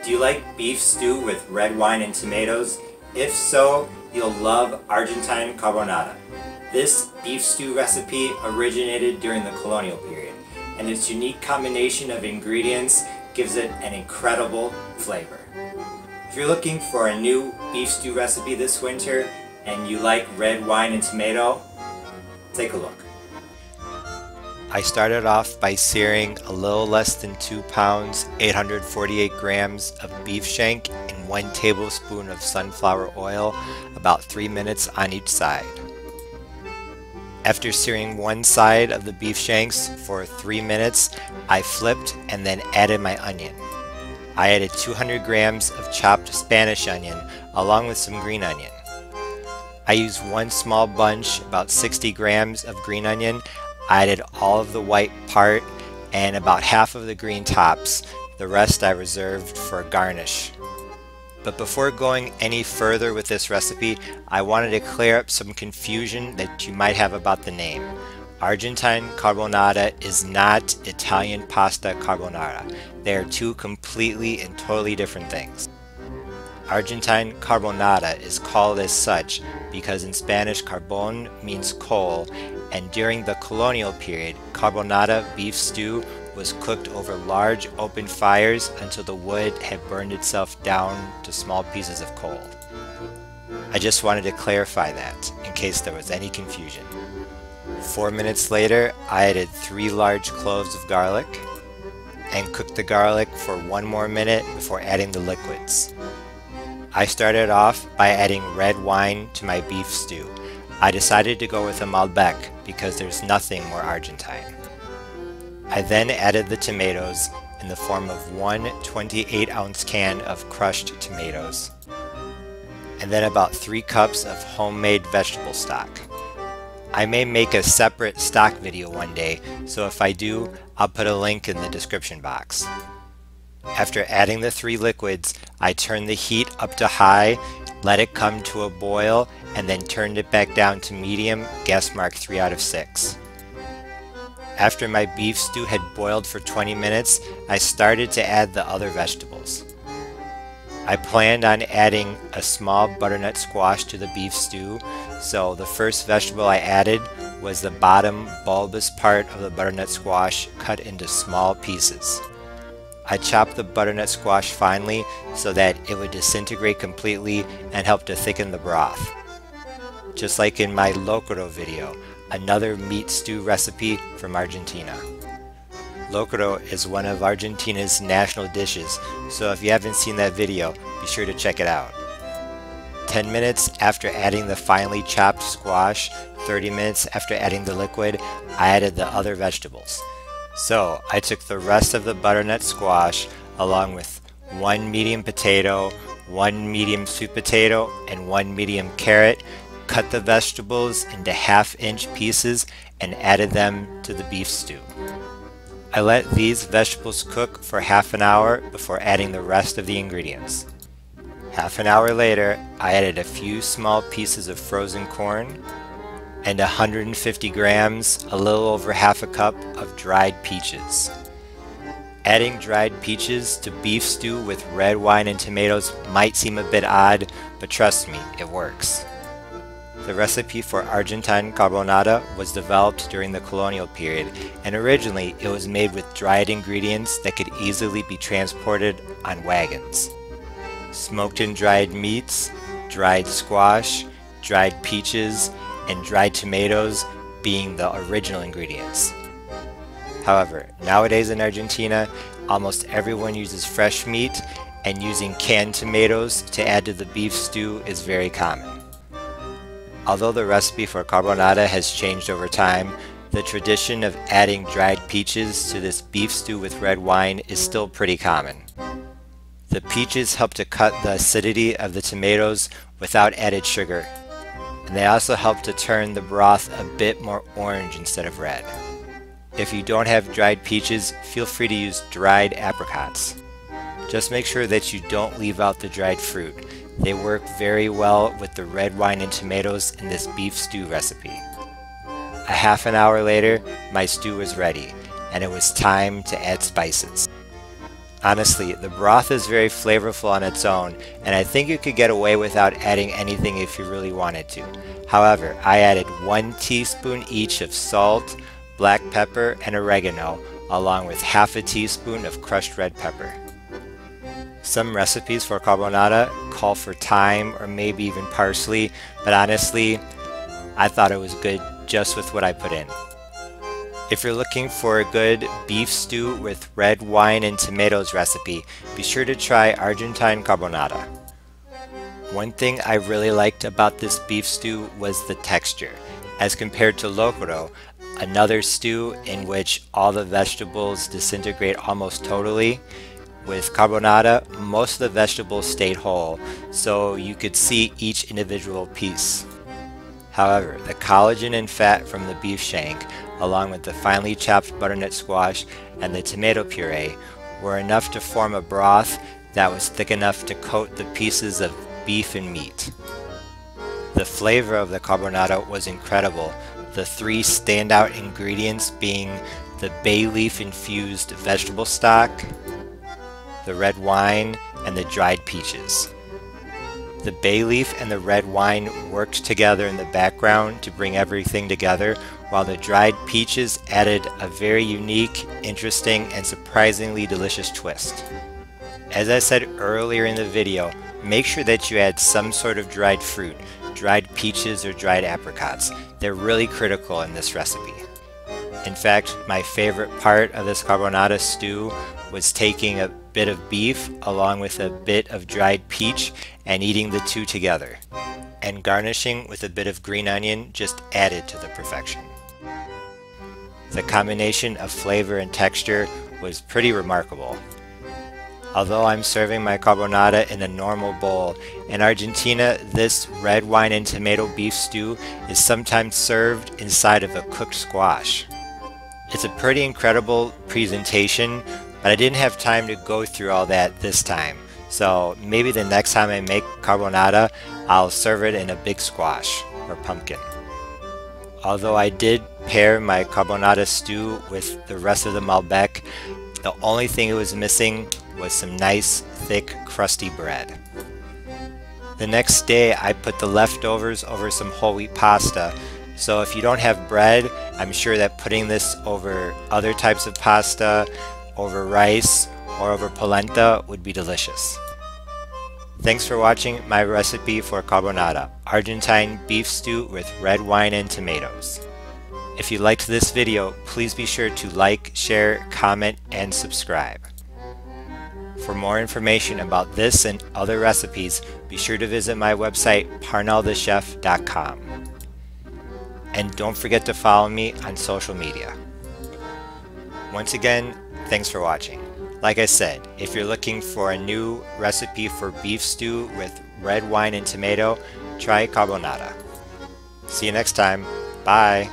Do you like beef stew with red wine and tomatoes? If so, you'll love Argentine Carbonada. This beef stew recipe originated during the colonial period, and its unique combination of ingredients gives it an incredible flavor. If you're looking for a new beef stew recipe this winter and you like red wine and tomato, take a look. I started off by searing a little less than 2 pounds, 848 grams of beef shank in 1 tablespoon of sunflower oil, about 3 minutes on each side. After searing one side of the beef shanks for 3 minutes, I flipped and then added my onion. I added 200 grams of chopped Spanish onion along with some green onion. I used 1 small bunch, about 60 grams of green onion. I added all of the white part and about half of the green tops. The rest I reserved for a garnish. But before going any further with this recipe, I wanted to clear up some confusion that you might have about the name. Argentine Carbonada is not Italian pasta carbonara. They are two completely and totally different things. Argentine Carbonada is called as such because in Spanish carbón means coal, and during the colonial period, carbonada beef stew was cooked over large open fires until the wood had burned itself down to small pieces of coal. I just wanted to clarify that in case there was any confusion. 4 minutes later, I added 3 large cloves of garlic and cooked the garlic for 1 more minute before adding the liquids. I started off by adding red wine to my beef stew. I decided to go with a Malbec because there's nothing more Argentine. I then added the tomatoes in the form of 1 28-ounce can of crushed tomatoes, and then about 3 cups of homemade vegetable stock. I may make a separate stock video one day, so if I do, I'll put a link in the description box. After adding the 3 liquids, I turned the heat up to high, let it come to a boil, and then turned it back down to medium, gas mark 3 out of 6. After my beef stew had boiled for 20 minutes, I started to add the other vegetables. I planned on adding a small butternut squash to the beef stew, so the first vegetable I added was the bottom bulbous part of the butternut squash cut into small pieces. I chopped the butternut squash finely so that it would disintegrate completely and help to thicken the broth. Just like in my locro video, another meat stew recipe from Argentina. Locro is one of Argentina's national dishes, so if you haven't seen that video, be sure to check it out. 10 minutes after adding the finely chopped squash, 30 minutes after adding the liquid, I added the other vegetables. So I took the rest of the butternut squash along with 1 medium potato, 1 medium sweet potato, and 1 medium carrot, cut the vegetables into 1/2-inch pieces, and added them to the beef stew. I let these vegetables cook for half an hour before adding the rest of the ingredients. Half an hour later, I added a few small pieces of frozen corn and 150 grams, a little over 1/2 cup, of dried peaches. Adding dried peaches to beef stew with red wine and tomatoes might seem a bit odd, but trust me, it works. The recipe for Argentine Carbonada was developed during the colonial period, and originally it was made with dried ingredients that could easily be transported on wagons. Smoked and dried meats, dried squash, dried peaches, and dried tomatoes being the original ingredients. However, nowadays in Argentina, almost everyone uses fresh meat, and using canned tomatoes to add to the beef stew is very common. Although the recipe for carbonada has changed over time, the tradition of adding dried peaches to this beef stew with red wine is still pretty common. The peaches help to cut the acidity of the tomatoes without added sugar, and they also help to turn the broth a bit more orange instead of red. If you don't have dried peaches, feel free to use dried apricots. Just make sure that you don't leave out the dried fruit. They work very well with the red wine and tomatoes in this beef stew recipe. A half an hour later, my stew was ready, and it was time to add spices. Honestly, the broth is very flavorful on its own, and I think you could get away without adding anything if you really wanted to. However, I added 1 teaspoon each of salt, black pepper, and oregano, along with half a teaspoon of crushed red pepper. Some recipes for carbonara call for thyme or maybe even parsley, but honestly, I thought it was good just with what I put in. If you're looking for a good beef stew with red wine and tomatoes recipe, be sure to try Argentine Carbonada. One thing I really liked about this beef stew was the texture, as compared to locro, another stew in which all the vegetables disintegrate almost totally. With carbonara, most of the vegetables stayed whole, so you could see each individual piece. However, the collagen and fat from the beef shank, along with the finely chopped butternut squash and the tomato puree, were enough to form a broth that was thick enough to coat the pieces of beef and meat. The flavor of the carbonara was incredible, the 3 standout ingredients being the bay leaf infused vegetable stock, the red wine, and the dried peaches. The bay leaf and the red wine worked together in the background to bring everything together, while the dried peaches added a very unique, interesting, and surprisingly delicious twist. As I said earlier in the video, make sure that you add some sort of dried fruit, dried peaches or dried apricots. They're really critical in this recipe. In fact, my favorite part of this carbonara stew was taking a bit of beef along with a bit of dried peach and eating the two together. And garnishing with a bit of green onion just added to the perfection. The combination of flavor and texture was pretty remarkable. Although I'm serving my carbonara in a normal bowl, in Argentina this red wine and tomato beef stew is sometimes served inside of a cooked squash. It's a pretty incredible presentation, but I didn't have time to go through all that this time. So maybe the next time I make carbonara, I'll serve it in a big squash or pumpkin. Although I did pair my carbonara stew with the rest of the Malbec, the only thing it was missing was some nice, thick, crusty bread. The next day I put the leftovers over some whole wheat pasta, so if you don't have bread, I'm sure that putting this over other types of pasta, over rice, or over polenta would be delicious. Thanks for watching my recipe for carbonara, Argentine beef stew with red wine and tomatoes. If you liked this video, please be sure to like, share, comment, and subscribe. For more information about this and other recipes, be sure to visit my website, parnellthechef.com. And don't forget to follow me on social media. Once again, thanks for watching. Like I said, if you're looking for a new recipe for beef stew with red wine and tomato, try carbonara. See you next time. Bye.